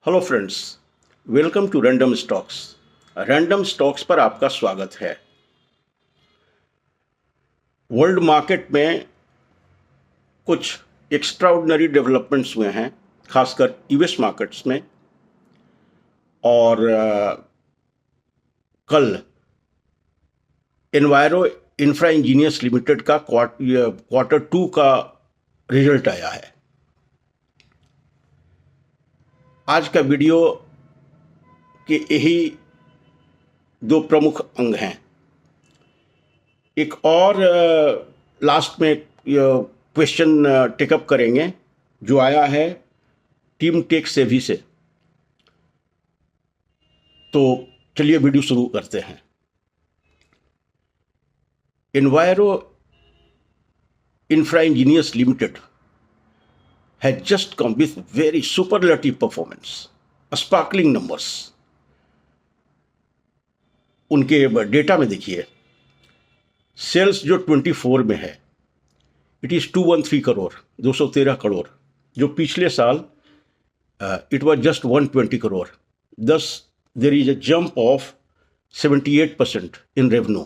Hello friends, welcome to random stocks. Random stocks पर आपका स्वागत है। वर्ल्ड मार्केट में कुछ एक्स्ट्राऑर्डिनरी डेवलपमेंट्स हुए हैं, खासकर यूएस मार्केट्स में। और कल एनवायरो इंफ्रा इंजीनियर्स लिमिटेड का क्वार्टर 2 का रिजल्ट आया है। आज का वीडियो के यही दो प्रमुख अंग हैं। एक और लास्ट में क्वेश्चन टेकअप करेंगे जो आया है टीम टेक सेवी से। तो चलिए वीडियो शुरू करते हैं। Enviro infra engineers limited has just come with very superlative performance, sparkling numbers. उनके डेटा में देखिए, सेल्स जो 24 में है, इट इज 213 करोड़, 213 करोड़, जो पिछले साल it was just 120 crore. thus there is a jump of 78% in revenue.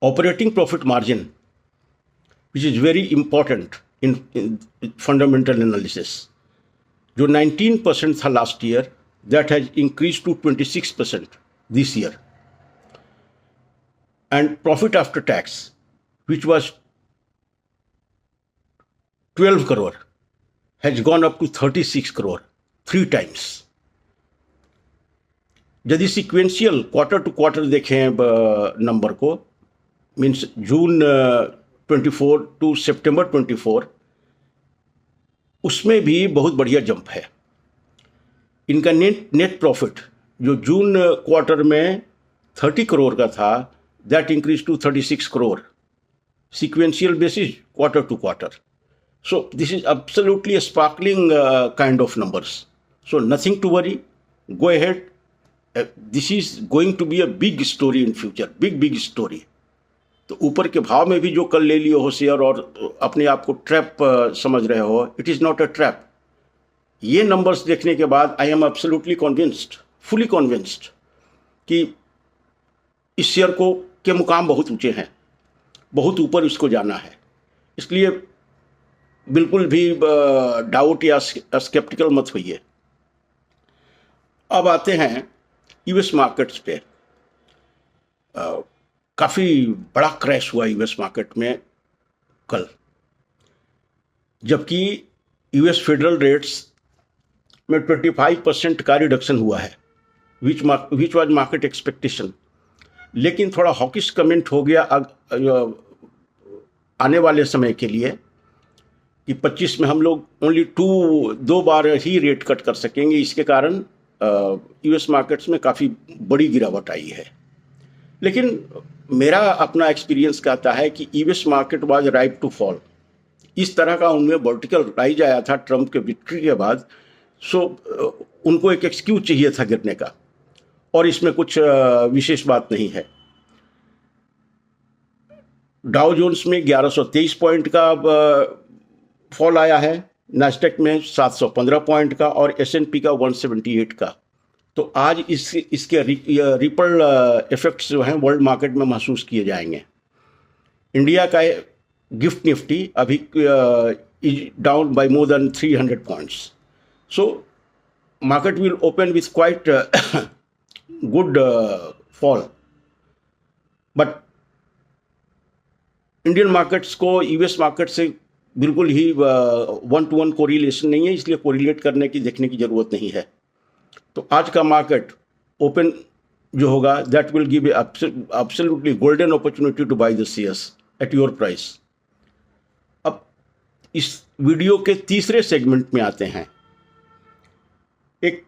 Operating profit margin, which is very important in fundamental analysis, जो 19% था last year, that has increased to 26% this year. And profit after tax, which was 12 crore, has gone up to 36 crore, 3 times. यदि sequential quarter to quarter देखें number को, means June 24 to सितंबर 24, उसमें भी बहुत बढ़िया jump है। इनका नेट प्रॉफिट जो जून क्वार्टर में 30 करोड़ का था, that increase to 36 crore sequential basis quarter to quarter. So this is absolutely a sparkling kind of numbers. So nothing to worry. Go ahead. This is going to be a big story in future. Big story. तो ऊपर के भाव में भी जो कल ले लिए हो शेयर और अपने आप को ट्रैप समझ रहे हो, it is not a trap. ये नंबर्स देखने के बाद आई am absolutely convinced, fully convinced कि इस शेयर को के मुकाम बहुत ऊंचे हैं, बहुत ऊपर इसको जाना है। इसलिए बिल्कुल भी डाउट या स्केप्टिकल मत होइए। अब आते हैं यूएस मार्केट्स पे। काफ़ी बड़ा क्रैश हुआ यूएस मार्केट में कल, जबकि यूएस फेडरल रेट्स में 25% का रिडक्शन हुआ है, विच वाज मार्केट एक्सपेक्टेशन। लेकिन थोड़ा हॉकिश कमेंट हो गया आने वाले समय के लिए कि 25 में हम लोग ओनली 2 बार ही रेट कट कर सकेंगे। इसके कारण यूएस मार्केट्स में काफ़ी बड़ी गिरावट आई है। लेकिन मेरा अपना एक्सपीरियंस कहता है कि US market was ripe to fall. इस तरह का उनमें वर्टिकल राइज आया था ट्रंप के विक्ट्री के बाद, सो उनको एक एक्सक्यूज चाहिए था गिरने का, और इसमें कुछ विशेष बात नहीं है। डाउ जोन्स में 1123 पॉइंट का फॉल आया है, नास्डैक में 715 पॉइंट का और एसएनपी का 178 का। तो आज इसके रिपल इफेक्ट्स जो हैं वर्ल्ड मार्केट में महसूस किए जाएंगे। इंडिया का गिफ्ट निफ्टी अभी is down by more than 300 points. So market will open with quite good fall, but Indian markets को यूएस मार्केट से बिल्कुल ही 1-to-1 कोरिलेशन नहीं है, इसलिए कोरिलेट करने की देखने की ज़रूरत नहीं है। तो आज का मार्केट ओपन जो होगा, that will give absolutely golden opportunity to buy the shares at your price. अब इस वीडियो के तीसरे सेगमेंट में आते हैं। एक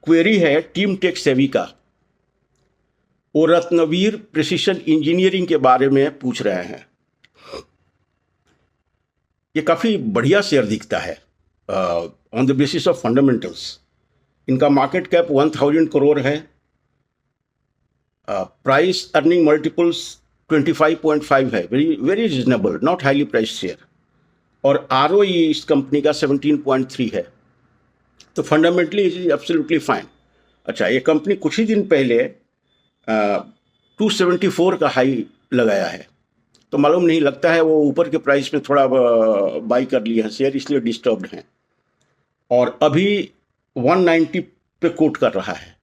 क्वेरी है टीम टेक सेवी का, वो रत्नवीर प्रिसिशन इंजीनियरिंग के बारे में पूछ रहे हैं। ये काफ़ी बढ़िया शेयर दिखता है on the basis of fundamentals. इनका मार्केट कैप 1000 करोड़ है, प्राइस अर्निंग मल्टीपल्स 25.5 है, very very reasonable, not highly price share. और ROE इस कंपनी का 17.3 है। तो fundamentally it is absolutely fine. अच्छा, ये कंपनी कुछ ही दिन पहले 274 का हाई लगाया है, तो मालूम नहीं, लगता है वो ऊपर के प्राइस में थोड़ा बाई कर लिया है शेयर, इसलिए डिस्टर्ब्ड हैं, और अभी 190 पे कोट कर रहा है।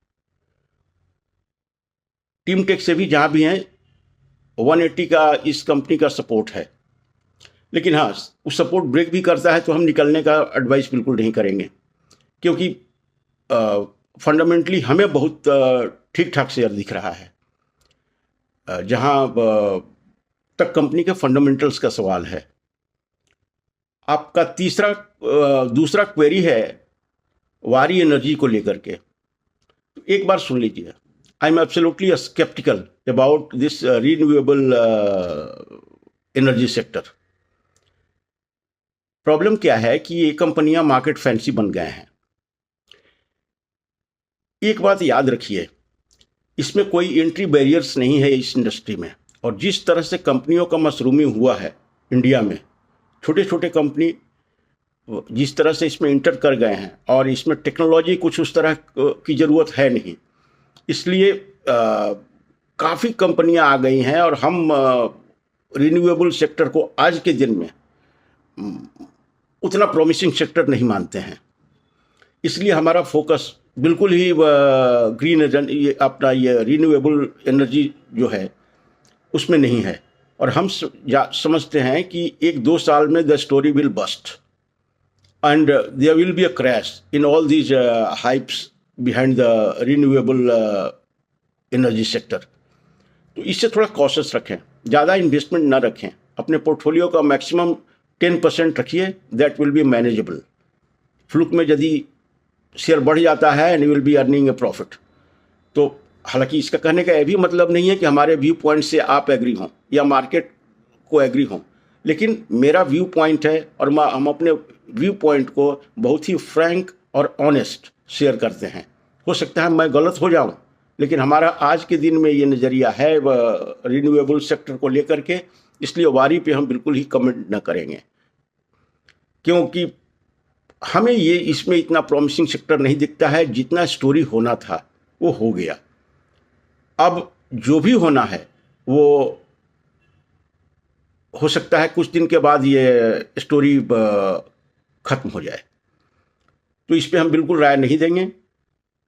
टीम टेक से भी जहाँ भी हैं 180 का इस कंपनी का सपोर्ट है, लेकिन हाँ, उस सपोर्ट ब्रेक भी करता है तो हम निकलने का एडवाइस बिल्कुल नहीं करेंगे, क्योंकि फंडामेंटली हमें बहुत ठीक ठाक शेयर दिख रहा है। जहाँ तक कंपनी के फंडामेंटल्स का सवाल है। आपका दूसरा क्वेरी है वारी एनर्जी को लेकर के। एक बार सुन लीजिए, I am absolutely sceptical about this renewable energy sector. Problem क्या है कि ये कंपनियां मार्केट फैंसी बन गए हैं। एक बात याद रखिए, इसमें कोई एंट्री बैरियर्स नहीं है इस इंडस्ट्री में, और जिस तरह से कंपनियों का मशरूमी हुआ है इंडिया में, छोटे छोटे कंपनी जिस तरह से इसमें इंटर कर गए हैं, और इसमें टेक्नोलॉजी कुछ उस तरह की ज़रूरत है नहीं, इसलिए काफ़ी कंपनियां आ गई हैं, और हम रिन्यूएबल सेक्टर को आज के दिन में उतना प्रॉमिसिंग सेक्टर नहीं मानते हैं। इसलिए हमारा फोकस बिल्कुल ही ग्रीन ये रिन्यूएबल एनर्जी जो है उसमें नहीं है, और हम समझते हैं कि 1-2 साल में the story will bust and there will be a crash in all these hypes behind the renewable energy sector. तो इससे थोड़ा कॉशियस रखें, ज़्यादा इन्वेस्टमेंट ना रखें, अपने पोर्टफोलियो का मैक्सिमम 10% रखिए, that will be manageable. Fluke में यदि शेयर बढ़ जाता है and will be earning a profit. तो हालांकि इसका कहने का यह भी मतलब नहीं है कि हमारे व्यू पॉइंट से आप एग्री हों या मार्केट को एग्री हों, लेकिन मेरा व्यू पॉइंट है, और हम अपने व्यू पॉइंट को बहुत ही फ्रैंक और ऑनेस्ट शेयर करते हैं। हो सकता है मैं गलत हो जाऊं, लेकिन हमारा आज के दिन में ये नज़रिया है रिन्यूएबल सेक्टर को लेकर के, इसलिए वारी पे हम बिल्कुल ही कमेंट न करेंगे, क्योंकि हमें ये इसमें इतना प्रॉमिसिंग सेक्टर नहीं दिखता है। जितना स्टोरी होना था वो हो गया, अब जो भी होना है वो हो सकता है कुछ दिन के बाद ये स्टोरी खत्म हो जाए, तो इस पे हम बिल्कुल राय नहीं देंगे।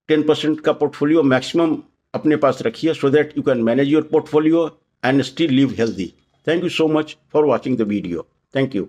10% का पोर्टफोलियो मैक्सिमम अपने पास रखिए, so that you can manage your portfolio and still live healthy. Thank you so much for watching the video. Thank you.